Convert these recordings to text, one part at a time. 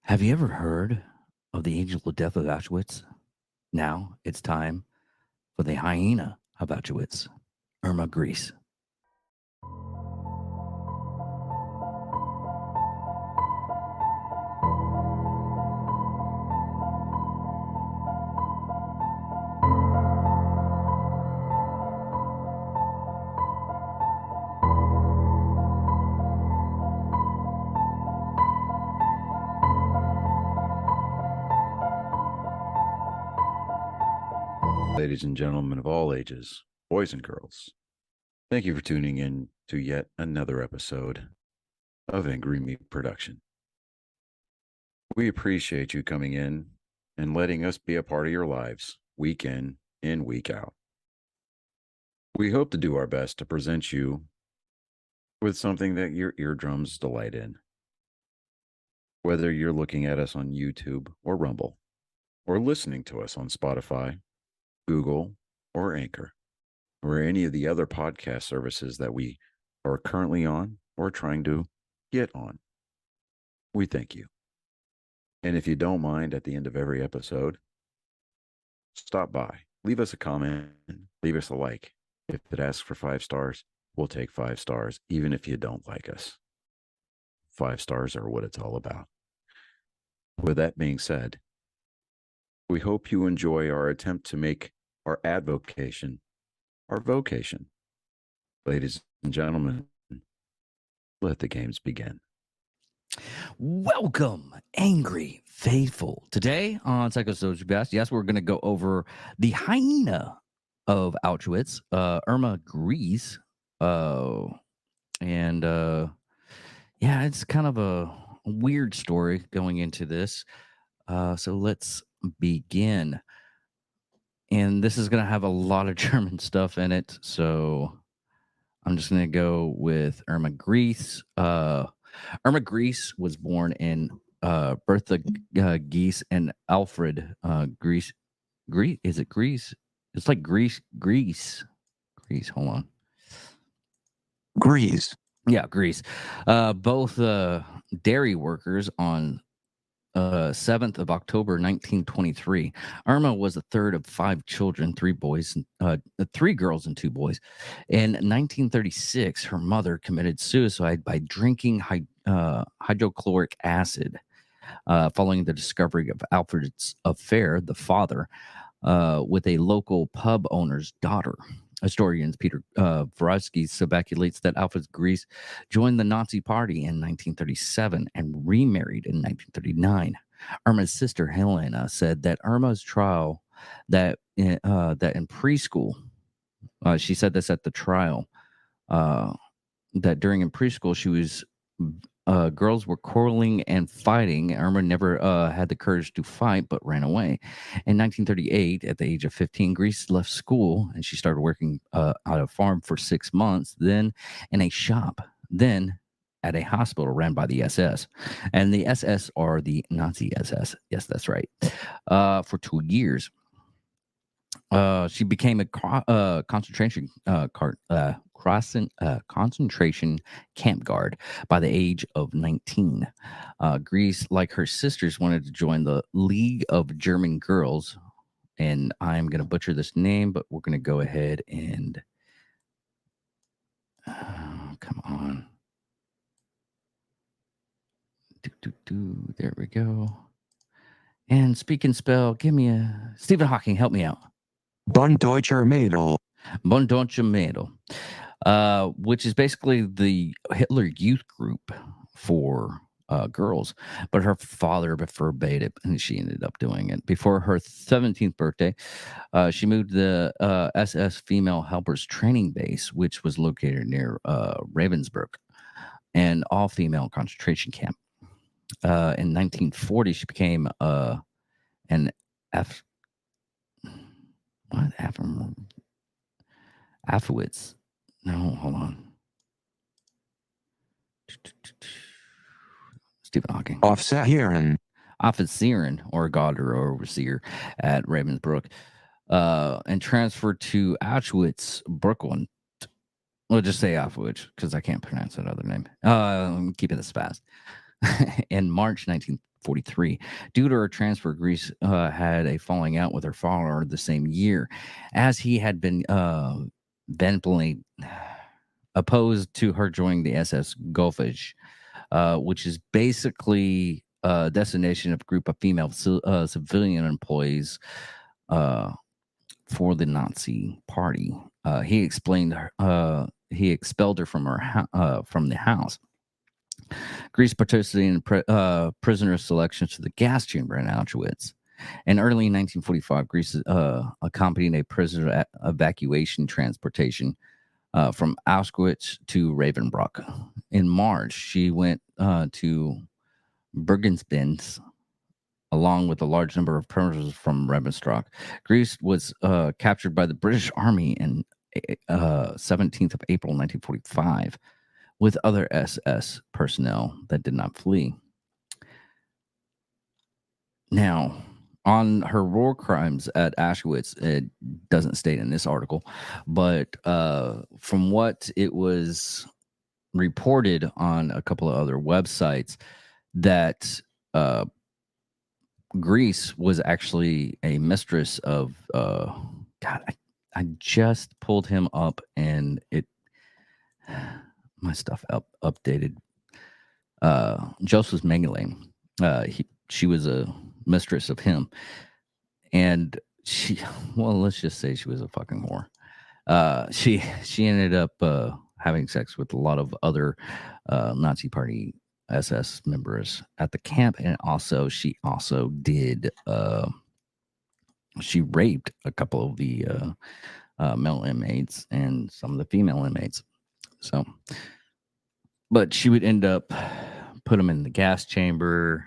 Have you ever heard of the angel of death of Auschwitz? Now it's time for the hyena of Auschwitz, Irma Grese. Ladies and gentlemen of all ages, boys and girls, thank you for tuning in to yet another episode of Angry Meat Production. We appreciate you coming in and letting us be a part of your lives week in and week out. We hope to do our best to present you with something that your eardrums delight in. Whether you're looking at us on YouTube or Rumble, or listening to us on Spotify, Google, or Anchor, or any of the other podcast services that we are currently on or trying to get on. We thank you. And if you don't mind, at the end of every episode, stop by, leave us a comment, leave us a like. If it asks for 5 stars, we'll take 5 stars, even if you don't like us. 5 stars are what it's all about. With that being said, we hope you enjoy our attempt to make our advocation our vocation. Ladies and gentlemen, let the games begin. Welcome, angry faithful. Today on Sociopath, yes, we're going to go over the hyena of Auschwitz, Irma Grese. Yeah, it's kind of a weird story going into this. So let's begin. And this is going to have a lot of German stuff in it. So I'm just going to go with Irma Grese. Irma Grese was born in Bertha Giese and Alfred Grese. Is it Greece? It's like Greece. Hold on. Greece. Yeah, Greece. Both dairy workers on 7th of October, 1923. Irma was the third of 5 children, 3 boys, 3 girls and 2 boys. In 1936, her mother committed suicide by drinking hydrochloric acid following the discovery of Alfred's affair, the father, with a local pub owner's daughter. Historians Peter Vronsky speculates that Alfred Grese joined the Nazi Party in 1937 and remarried in 1939. Irma's sister Helena said that Irma's trial, that in preschool, she said this at the trial, that during in preschool she was girls were quarreling and fighting. Irma never had the courage to fight, but ran away. In 1938, at the age of 15, Grese left school and she started working at a farm for 6 months, then in a shop, then at a hospital ran by the SS. And the SS are the Nazi SS. Yes, that's right. For 2 years. She became a concentration concentration camp guard by the age of 19. Grese, like her sisters, wanted to join the League of German Girls, and I'm going to butcher this name, but we're going to go ahead and come on. There we go. And speak and spell. Give me a Stephen Hawking. Help me out. Bund Deutscher Mädel. Bund Deutscher Mädel, which is basically the Hitler Youth Group for girls. But her father forbade it, and she ended up doing it. Before her 17th birthday, she moved to the SS Female Helpers Training Base, which was located near Ravensbrück, an all-female concentration camp. In 1940, she became an Afterwards. No, hold on. Stephen Hawking. Offizieren or god or overseer at Ravensbrück, and transferred to Auschwitz, Brooklyn. We'll just say Auschwitz because I can't pronounce that other name. Keep it as fast. in March 1943. Due to her transfer, Greece had a falling out with her father the same year, as he had been vehemently opposed to her joining the SS Gulfage, which is basically a destination of a group of female civilian employees for the Nazi Party. He explained he expelled her from from the house. Greece participated in prisoner selections to the gas chamber in Auschwitz. In early 1945, Greece accompanied a prisoner evacuation transportation from Auschwitz to Ravensbrück. In March, she went to Bergen-Belsen along with a large number of prisoners from Ravensbrück. Greece was captured by the British Army in 17th of April 1945 with other SS personnel that did not flee. Now, on her war crimes at Auschwitz, it doesn't state in this article, but from what it was reported on a couple of other websites, that Greece was actually a mistress of God. I just pulled him up and it my stuff updated. Joseph Mengele. She was a mistress of him, and let's just say she was a fucking whore. She ended up having sex with a lot of other Nazi Party SS members at the camp, and she also did she raped a couple of the male inmates and some of the female inmates. So, but she would end up put them in the gas chamber.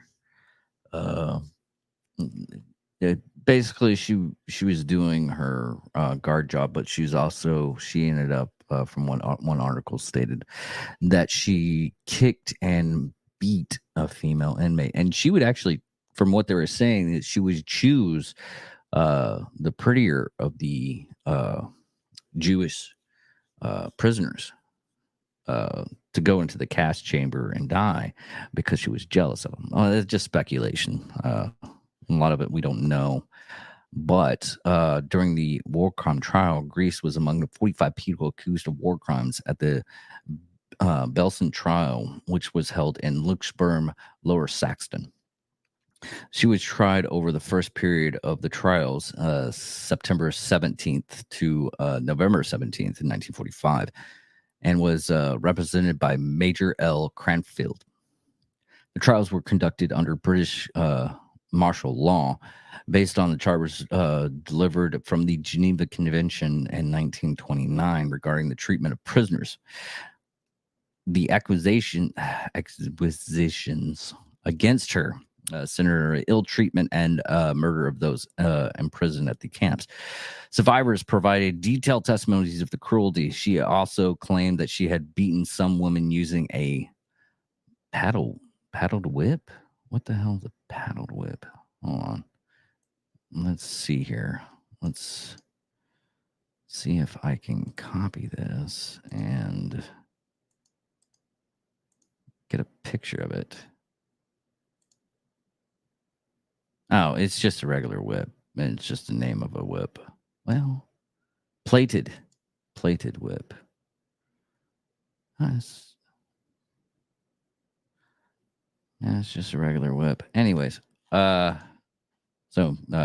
Basically, she was doing her guard job, but she ended up from one article stated that she kicked and beat a female inmate, and she would actually, from what they were saying, that she would choose the prettier of the Jewish prisoners to go into the gas chamber and die because she was jealous of them. It's just speculation. A lot of it we don't know. But during the war crime trial, Greece was among the 45 people accused of war crimes at the Belsen trial, which was held in Luxembourg, Lower Saxon. She was tried over the first period of the trials, September 17th to November 17th in 1945, and was represented by Major L. Cranfield. The trials were conducted under British martial law based on the charters delivered from the Geneva Convention in 1929 regarding the treatment of prisoners. The accusations against her centered ill treatment and murder of those imprisoned at the camps. Survivors provided detailed testimonies of the cruelty. She also claimed that she had beaten some women using a paddled whip. What the hell is a paddled whip? Hold on. Let's see here. Let's see if I can copy this and get a picture of it. Oh, it's just a regular whip. It's just the name of a whip. Well, plated whip. Nice. Yeah, it's just a regular whip. Anyways, so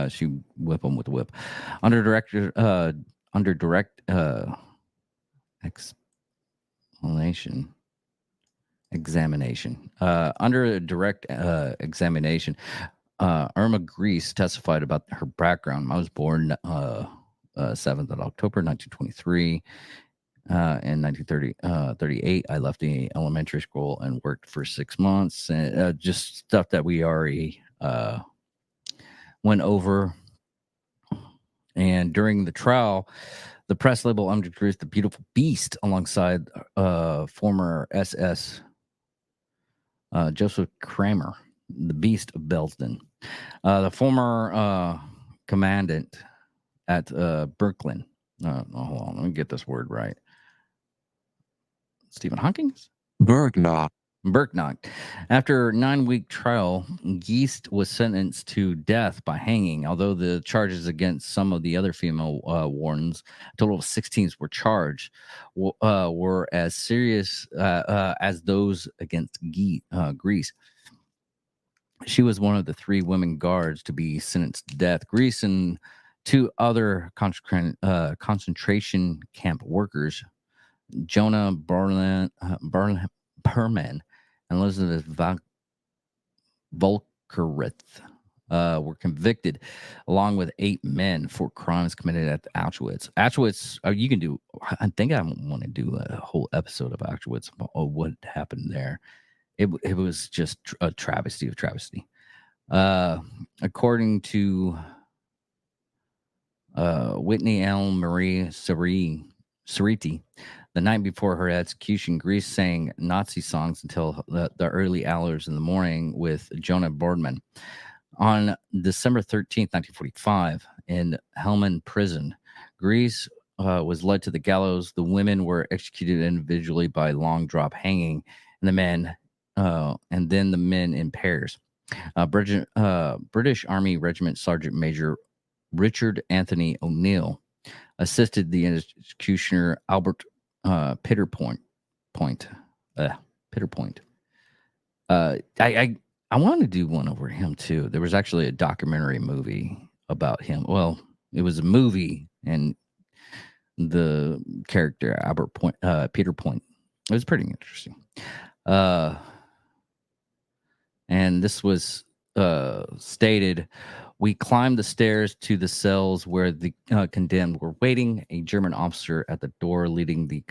she whip them with the whip. Under direct examination. Under a direct examination, Irma Grese testified about her background. I was born 7th of October 1923. In 1938, I left the elementary school and worked for 6 months, and just stuff that we already went over. And during the trial, the press labeled Irma Grese the beautiful beast alongside former SS Joseph Kramer, the beast of Belsen, the former commandant at Brooklyn. Hold on, let me get this word right. Stephen Hawking's? Bergna. Berknacht. After a 9-week trial, Geist was sentenced to death by hanging, although the charges against some of the other female wardens, a total of 16, were charged, were as serious as those against Greece. She was one of the 3 women guards to be sentenced to death. Greece and 2 other concentration camp workers, Jonah Berman and Elizabeth Volkerith, were convicted, along with 8 men, for crimes committed at Auschwitz. Auschwitz, you can do. I think I want to do a whole episode of Auschwitz of what happened there. It was just a travesty of travesty. According to Whitney L. Marie Ceriti, the night before her execution, Grease sang Nazi songs until the early hours in the morning with Jonah Boardman. On December 13th, 1945, in Helmand prison, Grease was led to the gallows. The women were executed individually by long drop hanging, and then the men in pairs. British Army Regiment Sergeant Major Richard Anthony O'Neill assisted the executioner Albert Pitterpoint. Pitterpoint. I wanted to do one over him too. There was actually a documentary movie about him. Well, it was a movie, and the character Peter Point. It was pretty interesting. And this was stated: we climbed the stairs to the cells where the condemned were waiting. A German officer at the door leading the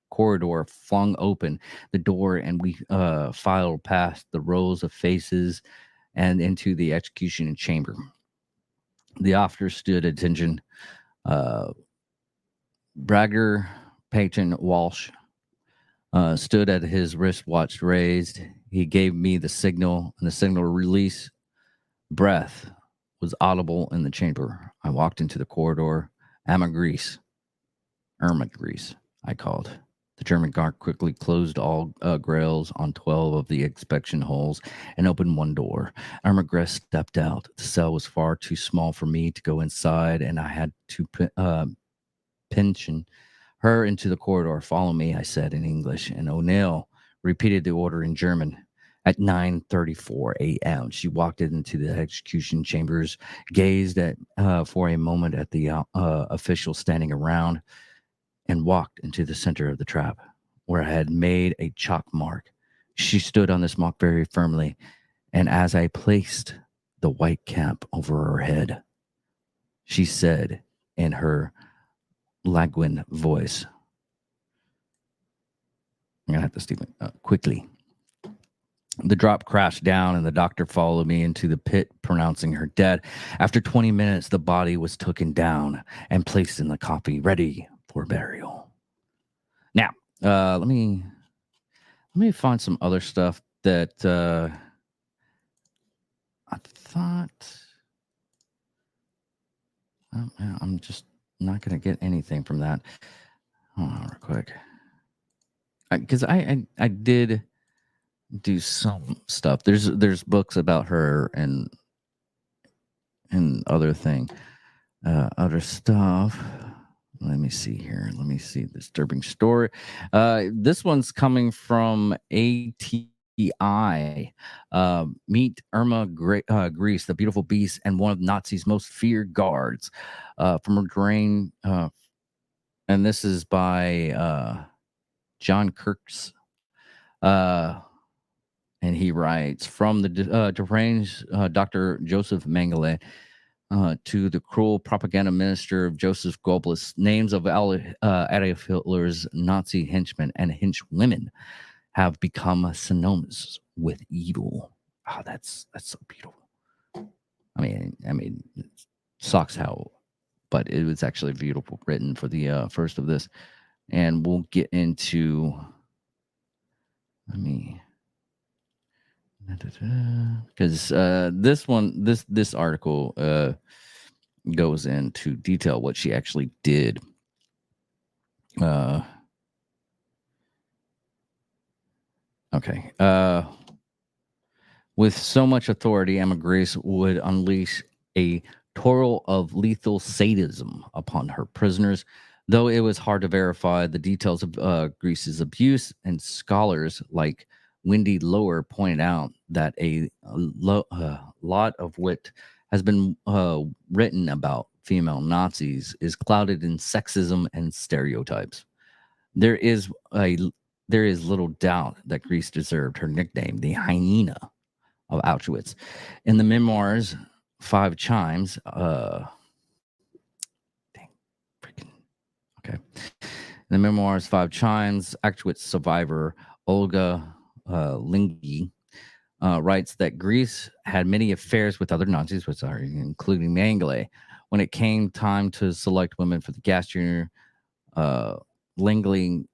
corridor flung open the door, and we filed past the rows of faces and into the execution chamber. The officer stood at attention. Bragger Peyton Walsh stood at his wristwatch raised. He gave me the signal, and the signal release breath was audible in the chamber. I walked into the corridor. Irma Grese, I called. The German guard quickly closed all grills on 12 of the inspection holes and opened one door. Irma Grese stepped out. The cell was far too small for me to go inside, and I had to pinch her into the corridor. Follow me, I said in English, and O'Neill repeated the order in German. At 9:34 a.m., she walked into the execution chambers, gazed at for a moment at the officials standing around, and walked into the center of the trap, where I had made a chalk mark. She stood on this mark very firmly, and as I placed the white cap over her head, she said in her Lagwin voice, I'm going to have to speak quickly. The drop crashed down, and the doctor followed me into the pit, pronouncing her dead. After 20 minutes, the body was taken down and placed in the coffin, ready for burial. Now, let me find some other stuff that I thought. I'm just not going to get anything from that. Hold on real quick. Because I did do some stuff. There's books about her and other stuff. Let me see here. Let me see. Disturbing story. This one's coming from ATI. Meet Irma Grese, the beautiful beast and one of Nazis' most feared guards. From her drain. And this is by John Kirks. And he writes, from the deranged Dr. Joseph Mengele to the cruel propaganda minister of Joseph Goebbels, names of Adolf Hitler's Nazi henchmen and henchwomen have become synonymous with evil. Oh, that's so beautiful. I mean, it sucks how, but it was actually beautiful written for the first of this, and we'll get into. Because this article goes into detail what she actually did. Okay. With so much authority, Irma Grese would unleash a total of lethal sadism upon her prisoners, though it was hard to verify the details of Grease's abuse, and scholars like Wendy Lower pointed out that lot of what has been written about female Nazis is clouded in sexism and stereotypes. There is a there is little doubt that Grease deserved her nickname, the hyena of Auschwitz. In the memoirs, Five Chimes, dang, freaking, okay. In the memoirs, Five Chimes, Auschwitz survivor Olga Lingi writes that Greece had many affairs with other Nazis, including Mengele. When it came time to select women for the gas chamber, Langley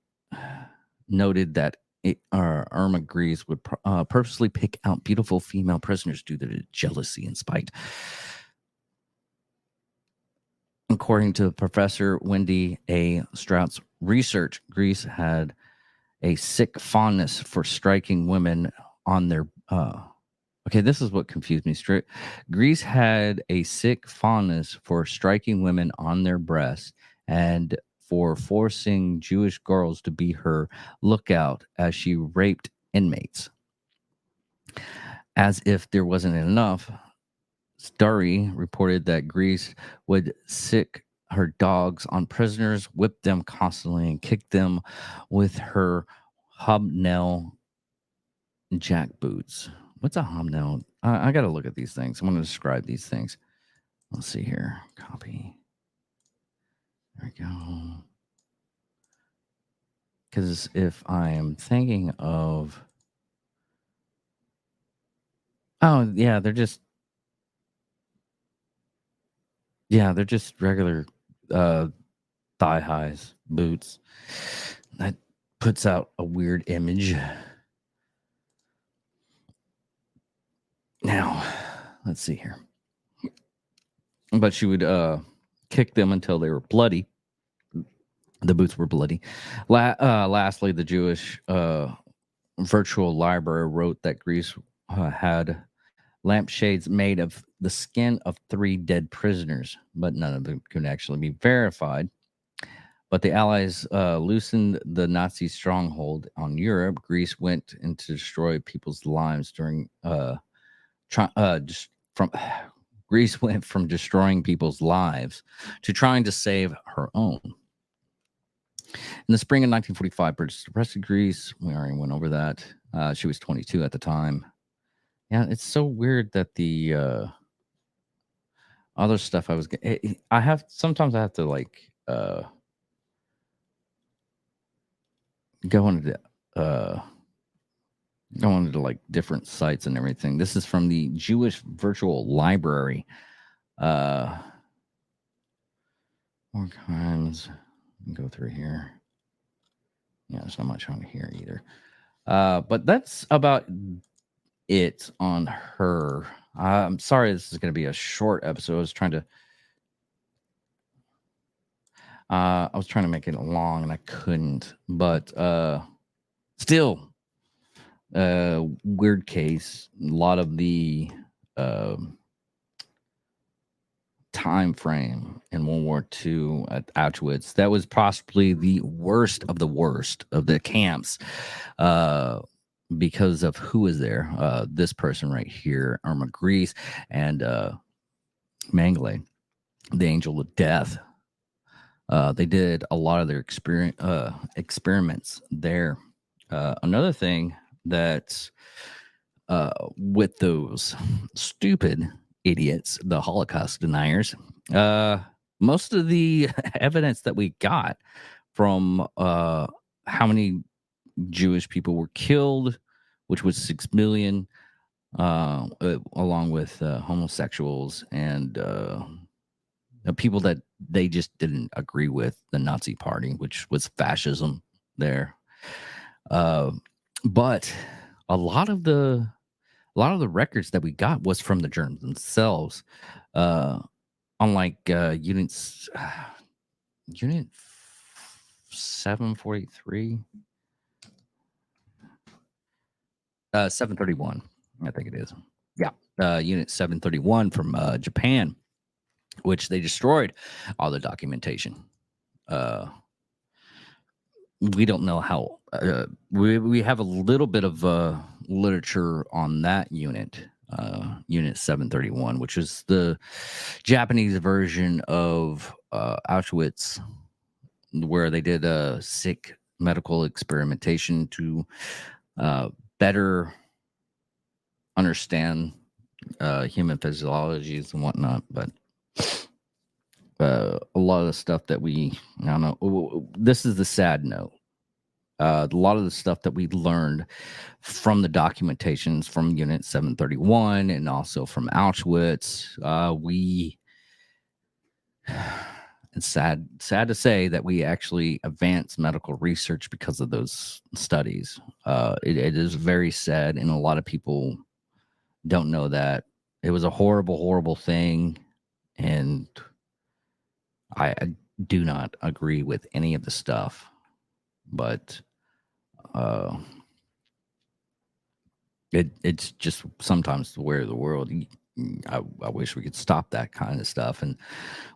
noted that Irma Grese would purposely pick out beautiful female prisoners due to jealousy and spite. According to Professor Wendy A. Strout's research, Greece had a sick fondness for striking women on their. Okay, this is what confused me. Greece had a sick fondness for striking women on their breasts and for forcing Jewish girls to be her lookout as she raped inmates. As if there wasn't enough, Starry reported that Greece would sick her dogs on prisoners, whip them constantly, and kick them with her hobnail jackboots. What's a hobnail? I got to look at these things. I'm going to describe these things. Let's see here. Copy. There we go. Because if I am thinking of, oh yeah, they're just regular thigh highs, boots. That puts out a weird image. Now, let's see here. But she would kick them until they were bloody. The boots were bloody. Lastly, the Jewish virtual library wrote that Greece had lampshades made of the skin of 3 dead prisoners, but none of them could actually be verified. But the Allies loosened the Nazi stronghold on Europe. Greece went in to destroy people's lives during Greece went from destroying people's lives to trying to save her own. In the spring of 1945, British suppressed Greece. We already went over that. She was 22 at the time. Yeah, it's so weird that the other stuff sometimes I have to like go into like different sites and everything. This is from the Jewish Virtual Library. More crimes. Go through here. Yeah, there's not much on here either. But that's about it on her. I'm sorry this is going to be a short episode. I was trying to make it long and I couldn't. But still, weird case. A lot of the time frame in World War II at Auschwitz, that was possibly the worst of the camps because of who was there. This person right here, Irma Grese, and Mengele, the Angel of Death. They did a lot of their experiments there. Another thing that with those stupid idiots, the Holocaust deniers, most of the evidence that we got from how many Jewish people were killed, which was 6 million, along with homosexuals and people that they just didn't agree with the Nazi Party, which was fascism there. But a lot of the records that we got was from the Germans themselves. Unlike Unit 743. 731, I think it is. Yeah, Unit 731 from Japan, which they destroyed all the documentation. We don't know how. We have a little bit of literature on that unit, Unit 731, which is the Japanese version of Auschwitz, where they did a sick medical experimentation to better understand human physiologies and whatnot. But a lot of the stuff that I don't know, this is the sad note. A lot of the stuff that we learned from the documentations from Unit 731 and also from Auschwitz, it's sad to say that we actually advanced medical research because of those studies. It is very sad, and a lot of people don't know that it was a horrible, horrible thing, and I do not agree with any of the stuff, but it's just sometimes the way of the world. I wish we could stop that kind of stuff, and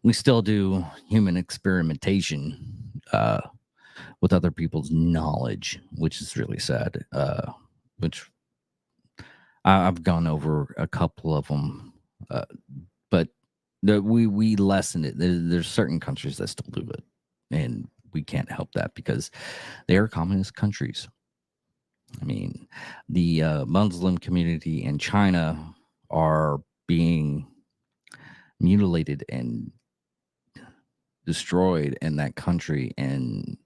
we still do human experimentation with other people's knowledge, which is really sad. Which I've gone over a couple of them, but we lessen it. There's certain countries that still do it, and we can't help that because they are communist countries. I mean, the Muslim community in China are being mutilated and destroyed in that country, and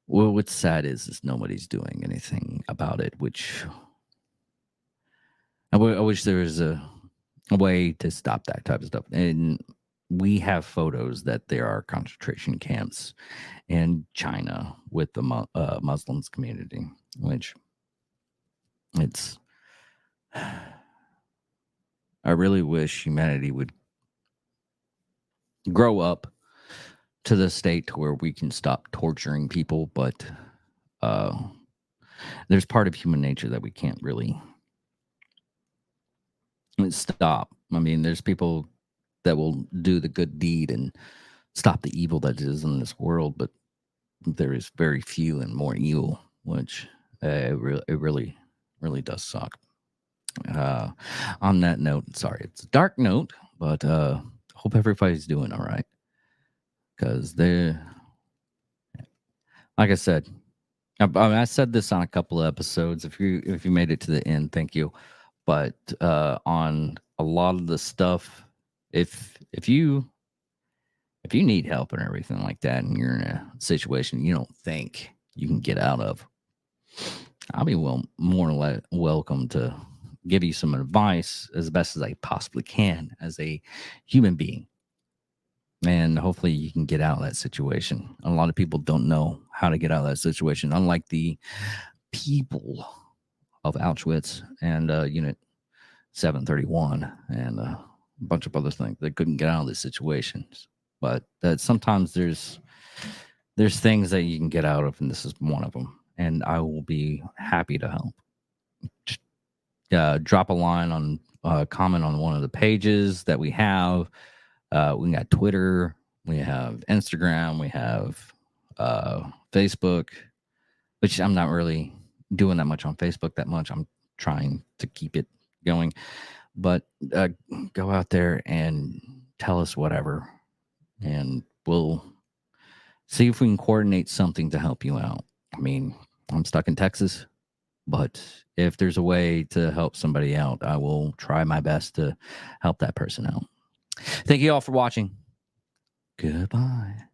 what's sad is nobody's doing anything about it, which I wish there was a way to stop that type of stuff. And we have photos that there are concentration camps in China with the Muslims community, which it's I really wish humanity would grow up to the state to where we can stop torturing people, but there's part of human nature that we can't really stop. I mean, there's people that will do the good deed and stop the evil that is in this world, but there is very few and more evil, which it really does suck. On that note, sorry, it's a dark note, but hope everybody's doing all right, because they're, like I said, I said this on a couple of episodes. If you made it to the end, thank you. But on a lot of the stuff, if you need help and everything like that, and you're in a situation you don't think you can get out of, I'll be more than welcome to give you some advice as best as I possibly can as a human being. And hopefully you can get out of that situation. A lot of people don't know how to get out of that situation, unlike the people of Auschwitz and Unit 731 and a bunch of other things that couldn't get out of these situations. But that sometimes there's things that you can get out of, and this is one of them. And I will be happy to help. Just, drop a line on comment on one of the pages that we have. We got Twitter, we have Instagram, we have Facebook, which I'm not really doing that much on Facebook that much. I'm trying to keep it going, but go out there and tell us whatever, and we'll see if we can coordinate something to help you out. I mean, I'm stuck in Texas, but if there's a way to help somebody out, I will try my best to help that person out. Thank you all for watching. Goodbye.